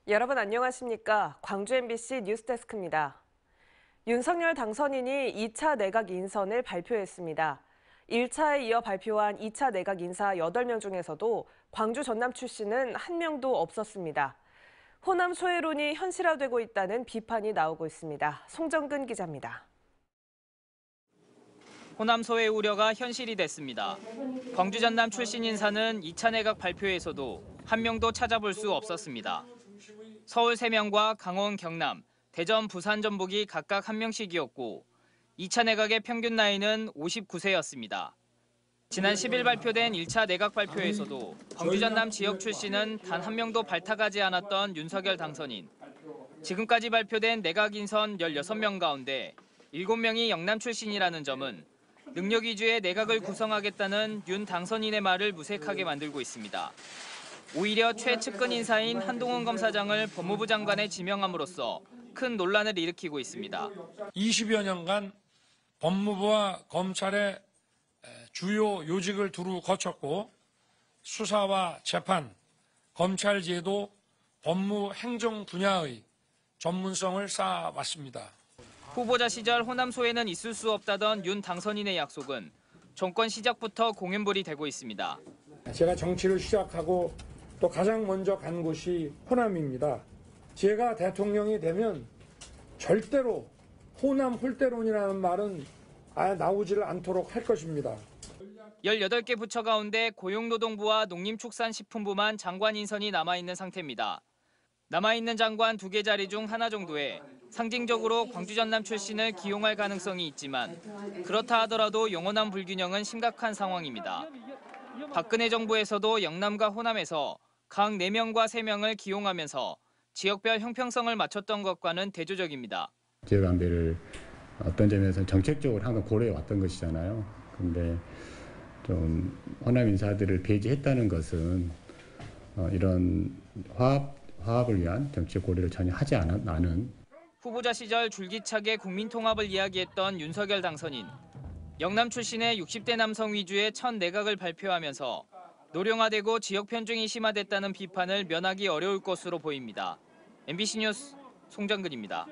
여러분 안녕하십니까? 광주 MBC 뉴스데스크입니다. 윤석열 당선인이 2차 내각 인선을 발표했습니다. 1차에 이어 발표한 2차 내각 인사 8명 중에서도 광주 전남 출신은 1명도 없었습니다. 호남 소외론이 현실화되고 있다는 비판이 나오고 있습니다. 송정근 기자입니다. 호남 소외 우려가 현실이 됐습니다. 광주 전남 출신 인사는 2차 내각 발표에서도 1명도 찾아볼 수 없었습니다. 서울 3명과 강원, 경남, 대전, 부산, 전북이 각각 1명씩이었고 2차 내각의 평균 나이는 59세였습니다. 지난 10일 발표된 1차 내각 발표에서도 광주 전남 지역 출신은 단 1명도 발탁하지 않았던 윤석열 당선인. 지금까지 발표된 내각 인선 16명 가운데 7명이 영남 출신이라는 점은 능력 위주의 내각을 구성하겠다는 윤 당선인의 말을 무색하게 만들고 있습니다. 오히려 최측근 인사인 한동훈 검사장을 법무부 장관에 지명함으로써 큰 논란을 일으키고 있습니다. 20여 년간 법무부와 검찰의 주요 요직을 두루 거쳤고 수사와 재판, 검찰제도, 법무 행정 분야의 전문성을 쌓아왔습니다. 후보자 시절 호남 소외는 있을 수 없다던 윤 당선인의 약속은 정권 시작부터 공연불이 되고 있습니다. 제가 정치를 시작하고 또 가장 먼저 간 곳이 호남입니다. 제가 대통령이 되면 절대로 호남 홀대론이라는 말은 아예 나오지를 않도록 할 것입니다. 18개 부처 가운데 고용노동부와 농림축산식품부만 장관 인선이 남아있는 상태입니다. 남아있는 장관 2개 자리 중 하나 정도에 상징적으로 광주 전남 출신을 기용할 가능성이 있지만 그렇다 하더라도 영호남 불균형은 심각한 상황입니다. 박근혜 정부에서도 영남과 호남에서 각 4명과 3명을 기용하면서 지역별 형평성을 맞췄던 것과는 대조적입니다. 지역안배를 어떤 점에서 정책적으로 항상 고려해 왔던 것이잖아요. 그런데 좀 호남 인사들을 배제했다는 것은 이런 화합을 위한 정책 고려를 전혀 하지 않은. 후보자 시절 줄기차게 국민통합을 이야기했던 윤석열 당선인. 영남 출신의 60대 남성 위주의 첫 내각을 발표하면서 노령화되고 지역 편중이 심화됐다는 비판을 면하기 어려울 것으로 보입니다. MBC 뉴스 송정근입니다.